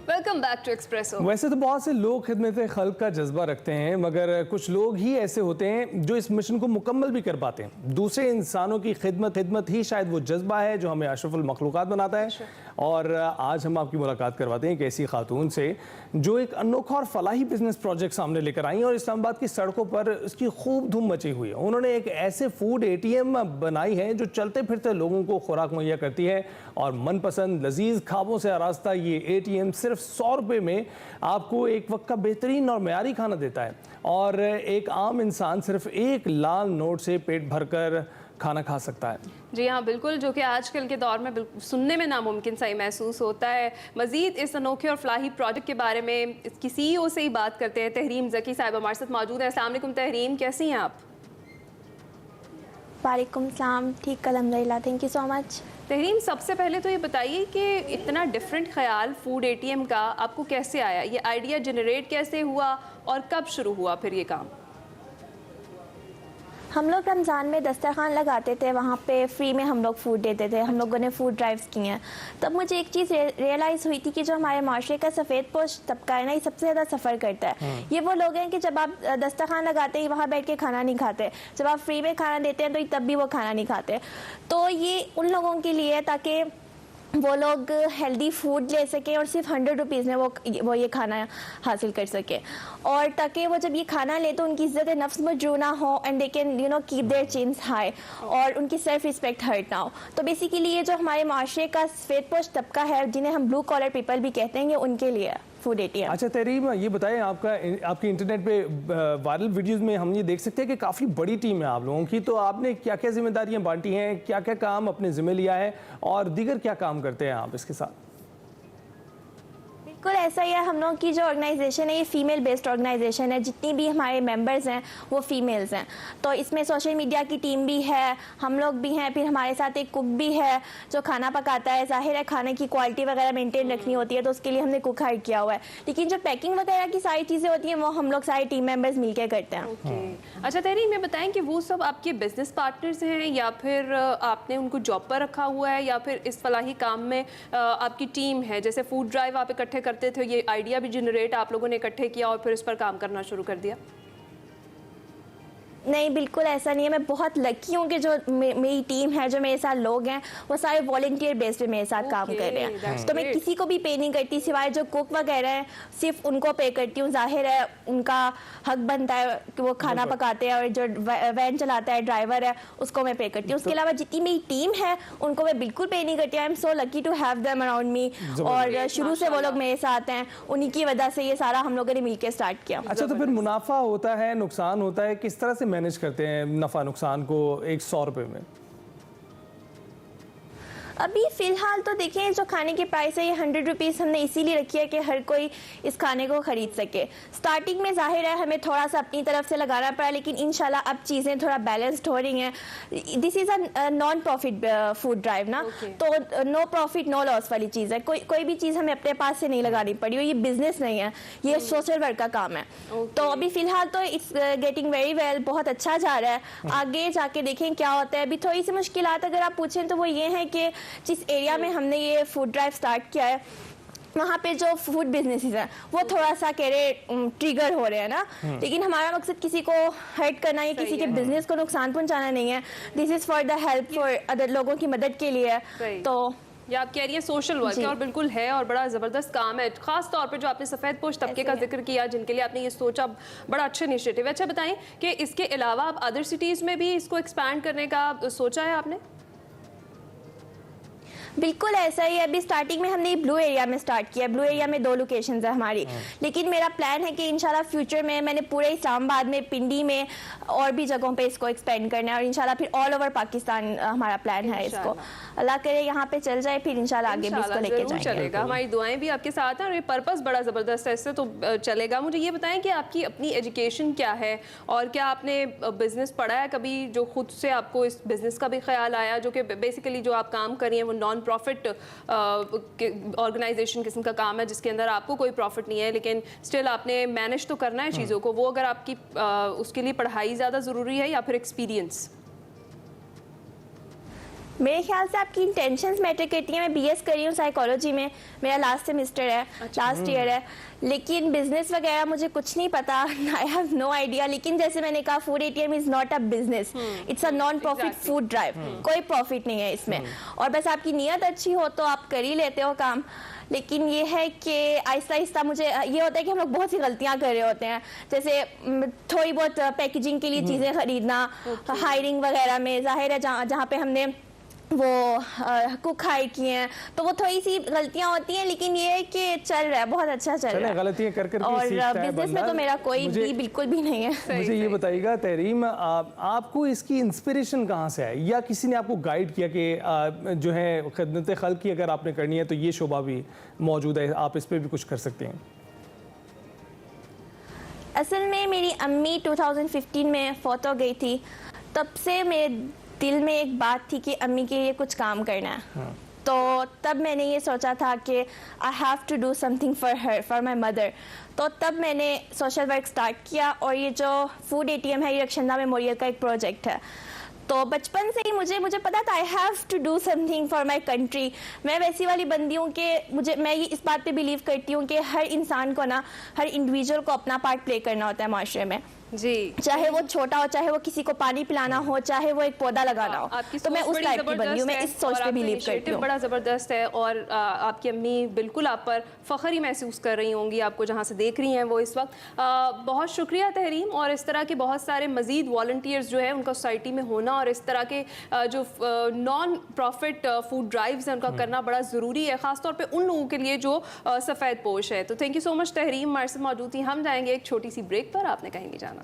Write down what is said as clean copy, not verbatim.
Welcome back to espresso. वैसे तो बहुत से लोग खिदमत खल्क का जज्बा रखते हैं, मगर कुछ लोग ही ऐसे होते हैं जो इस मिशन को मुकम्मल भी कर पाते हैं। दूसरे इंसानों की खिदमत ही शायद वो जज्बा है जो हमें अशरफुल मखलूक़ात बनाता है। और आज हम आपकी मुलाकात करवाते हैं एक ऐसी खातून से जो एक अनोखा और फलाही बिजनेस प्रोजेक्ट सामने लेकर आई हैं और इस्लामाबाद की सड़कों पर इसकी खूब धूम मची हुई है। उन्होंने एक ऐसे फूड ATM बनाई है जो चलते फिरते लोगों को खुराक मुहैया करती है और मनपसंद लजीज खाबों से आरास्ता ये ATM सिर्फ 100 रुपये में आपको एक वक्त का बेहतरीन और मयारी खाना देता है और एक आम इंसान सिर्फ एक लाल नोट से पेट भरकर खाना खा सकता है। जी हाँ, बिल्कुल, जो कि आजकल के दौर में सुनने में नामुमकिन सा ही महसूस होता है। मज़ीद इस अनोखे और फलाही प्रोजेक्ट के बारे में इसकी CEO से ही बात करते हैं। तहरीम ज़की साहिबा हमारे साथ मौजूद है। अस्सलाम वालेकुम तहरीम, कैसी हैं आप? वालेकुम सलाम, ठीक अल्हम्दुलिल्लाह, thank you so much. Tahreem, सबसे पहले तो ये बताइए कि इतना डिफरेंट ख्याल फूड ATM का आपको कैसे आया? ये आइडिया जनरेट कैसे हुआ और कब शुरू हुआ फिर ये काम? हम लोग रमज़ान में दस्तरखान लगाते थे, वहाँ पे फ्री में हम लोग फूड देते थे। हम लोगों ने फूड ड्राइव्स की हैं। तब मुझे एक चीज़ रियलाइज़ हुई थी कि जो हमारे माशरे का सफ़ेद पोश तबका है ना, ये सबसे ज़्यादा सफ़र करता है। ये वो लोग हैं कि जब आप दस्तरखान लगाते हैं वहाँ बैठ के खाना नहीं खाते, जब आप फ्री में खाना देते हैं तो तब भी वो खाना नहीं खाते। तो ये उन लोगों के लिए ताकि वो लोग हेल्दी फूड ले सके और सिर्फ 100 रुपीज़ में वो ये खाना हासिल कर सके, और ताकि वो जब ये खाना ले तो उनकी इज़्ज़त नफ्स मजरू ना हो and they can keep their chins high और उनकी सेल्फ रिस्पेक्ट हर्ट ना हो। तो बेसिकली ये जो हमारे माशरे का सफ़ेद पोश तबका है, जिन्हें हम ब्लू कॉलर पीपल भी कहते हैं, ये उनके लिए फूड ATM। अच्छा तहरीम, ये बताएं आपकी इंटरनेट पे वायरल वीडियोस में हम ये देख सकते हैं कि काफ़ी बड़ी टीम है आप लोगों की। तो आपने क्या क्या जिम्मेदारियां बांटी हैं, क्या क्या काम अपने ज़िम्मे लिया है और दीगर क्या काम करते हैं आप इसके साथ? बिल्कुल ऐसा ही है। हम लोग की जो ऑर्गेनाइजेशन है ये फीमेल बेस्ड ऑर्गेनाइजेशन है। जितनी भी हमारे मेंबर्स हैं वो फीमेल्स हैं। तो इसमें सोशल मीडिया की टीम भी है, हम लोग भी हैं, फिर हमारे साथ एक कुक भी है जो खाना पकाता है। जाहिर है खाने की क्वालिटी वगैरह मेंटेन रखनी होती है, तो उसके लिए हमने कुक हायर किया हुआ है। लेकिन जो पैकिंग वगैरह की सारी चीज़ें होती हैं वो हम लोग सारे टीम मेंबर्स मिलकर करते हैं। अच्छा तहरीम, ये बताएं कि वो सब आपके बिजनेस पार्टनर्स हैं या फिर आपने उनको जॉब पर रखा हुआ है या फिर इस फलाही काम में आपकी टीम है? जैसे फूड ड्राइव आप इकट्ठे करते थे, ये आइडिया भी जनरेट आप लोगों ने इकट्ठे किया और फिर इस पर काम करना शुरू कर दिया? नहीं, बिल्कुल ऐसा नहीं है। मैं बहुत लकी हूँ कि जो मेरी टीम है, जो मेरे साथ लोग हैं, वो सारे वॉलंटियर बेस्ड मेरे साथ काम कर रहे हैं। तो मैं किसी को भी पे नहीं करती, सिवाय जो कुक वगैरह हैं सिर्फ उनको पे करती हूँ। जाहिर है उनका हक बनता है कि वो खाना पकाते हैं, और जो वैन चलाता है ड्राइवर है उसको मैं पे करती हूँ। उसके अलावा जितनी मेरी टीम है उनको मैं बिल्कुल पे नहीं करती। I am so lucky to have them around me, और शुरू से वो लोग मेरे साथ हैं। उन्हीं की वजह से ये सारा हम लोगों ने मिलकर स्टार्ट किया। अच्छा, तो फिर मुनाफा होता है, नुकसान होता है, किस तरह से मैनेज करते हैं नफ़ा नुकसान को एक 100 रुपये में? अभी फ़िलहाल तो देखें, जो खाने की प्राइस है ये 100 रुपीज़ हमने इसीलिए रखी है कि हर कोई इस खाने को ख़रीद सके। स्टार्टिंग में जाहिर है हमें थोड़ा सा अपनी तरफ से लगाना पड़ा, लेकिन इंशाल्लाह अब चीज़ें थोड़ा बैलेंस्ड हो रही हैं। This is a non profit food drive ना, तो नो प्रॉफिट नो लॉस वाली चीज़ है। कोई भी चीज़ हमें अपने पास से नहीं लगानी पड़ी, ये बिजनेस नहीं है, ये सोशल वर्क का काम है। तो अभी फ़िलहाल तो इट्स गेटिंग वेरी वेल, बहुत अच्छा जा रहा है। आगे जाके देखें क्या होता है। अभी थोड़ी सी मुश्किलात अगर आप पूछें तो वो ये है कि जिस एरिया में हमने ये फूड ड्राइव स्टार्ट किया है वहाँ पे जो फूड बिजनेसेस हैं वो थोड़ा सा ट्रिगर हो रहे हैं ना, लेकिन हमारा मकसद किसी को हर्ट करना या किसी के बिजनेस को नुकसान पहुंचाना नहीं है। This is for the help for other लोगों की मदद के लिए। तो ये आप कह रही है सोशल वर्क है, और बिल्कुल है और बड़ा ज़बरदस्त काम है। खास तौर पे जो आपने सफ़ेद पोश तबके का जिक्र किया, जिनके लिए आपने ये सोचा, बड़ा अच्छा इनिशिएटिव है। अच्छा बताएं कि इसके अलावा आप अदर सिटीज़ में भी इसको एक्सपैंड करने का सोचा है आपने? बिल्कुल ऐसा ही है। अभी स्टार्टिंग में हमने ब्लू एरिया में स्टार्ट किया। ब्लू एरिया में 2 लोकेशंस है हमारी, लेकिन मेरा प्लान है कि इंशाल्लाह फ्यूचर में मैंने पूरे इस्लामाबाद में, पिंडी में और भी जगहों पे इसको एक्सपेंड करना है, और इंशाल्लाह फिर ऑल ओवर पाकिस्तान हमारा प्लान है। इसको अल्लाह करे यहाँ पे चल जाए, फिर इंशाल्लाह आगे भी इसको लेके जाएंगे। चलेगा, हमारी दुआएं भी आपके साथ हैं और ये पर्पस बड़ा ज़बरदस्त है, इससे तो चलेगा। मुझे ये बताएं कि आपकी अपनी एजुकेशन क्या है और क्या आपने बिज़नेस पढ़ा है कभी, जो खुद से आपको इस बिज़नेस का भी ख्याल आया, जो कि बेसिकली जो आप काम कर रही हैं वो नॉन प्रॉफिट ऑर्गेनाइजेशन किस्म का काम है जिसके अंदर आपको कोई प्रॉफिट नहीं है, लेकिन स्टिल आपने मैनेज तो करना है चीज़ों को। वो अगर आपकी उसके लिए पढ़ाई ज़्यादा ज़रूरी है या फिर एक्सपीरियंस? मेरे ख्याल से आपकी इंटेंशंस मैटर करती हैं. मैं बीएस कर रही हूँ साइकोलॉजी में, मेरा लास्ट सेमेस्टर है, लास्ट ईयर है, लेकिन बिजनेस वगैरह मुझे कुछ नहीं पता. I have no idea. लेकिन जैसे मैंने कहा, food ATM is not a business, it's a non profit food drive. कोई प्रॉफिट नहीं है इसमें, और बस आपकी नीयत अच्छी हो तो आप कर ही लेते हो काम. लेकिन ये है कि आहिस्ता आहिस्ता मुझे ये होता है कि हम लोग बहुत सी गलतियां कर रहे होते हैं. जैसे थोड़ी बहुत पैकेजिंग के लिए चीज़ें खरीदना, हायरिंग वगैरह में ज़ाहिर है जहाँ पे हमने वो कुक हायर किए हैं, तो वो थोड़ी सी गलतियां होती हैं. लेकिन ये है कि चल रहा है, बहुत अच्छा चल रहा है. गलतियां कर कर और बिजनेस में तो मेरा कोई भी बिल्कुल भी नहीं है. मुझे ये बताइएगा तहरीम, आपको इसकी इंस्पिरेशन कहाँ से आई, या किसी ने आपको गाइड किया कि जो है खिदमत खल्क की अगर आपने करनी है तो ये शोबा भी मौजूद है, आप इस पर भी कुछ कर सकते हैं? असल में मेरी अम्मी 2015 में फौत हो गई थी. तब से मेरे दिल में एक बात थी कि अम्मी के लिए कुछ काम करना है. तो तब मैंने ये सोचा था कि I have to do something for her, for my mother. तो तब मैंने सोशल वर्क स्टार्ट किया, और ये जो फूड एटीएम है ये रक्षंदा मेमोरियल का एक प्रोजेक्ट है. तो बचपन से ही मुझे पता था I have to do something for my country. मैं वैसी वाली बंदी हूँ कि मैं ये इस बात पे बिलीव करती हूँ कि हर इंसान को ना, हर इंडिविजुअल को अपना पार्ट प्ले करना होता है माशरे में जी. चाहे वो छोटा हो, चाहे वो किसी को पानी पिलाना हो, चाहे वो एक पौधा लगाना हो. तो मैं उस टाइप की बंदी हूँ, मैं इस सोच पे बिलीव करती हूँ. बड़ा ज़बरदस्त है, और आपकी अम्मी बिल्कुल आप पर फ़ख्र ही महसूस कर रही होंगी, आपको जहाँ से देख रही हैं वो इस वक्त. बहुत शुक्रिया तहरीम. और इस तरह के बहुत सारे मज़ीद वॉलंटियर्स जो है उनका सोसाइटी में होना, और इस तरह के जो नॉन प्रॉफिट फूड ड्राइव्स हैं उनका करना बड़ा ज़रूरी है, ख़ासतौर पर उन लोगों के लिए जो सफ़ेद पोश है. तो thank you so much Tahreem, हमारे साथ मौजूद थी. हम जाएंगे एक छोटी सी ब्रेक पर, आपने कहेंगे जाना.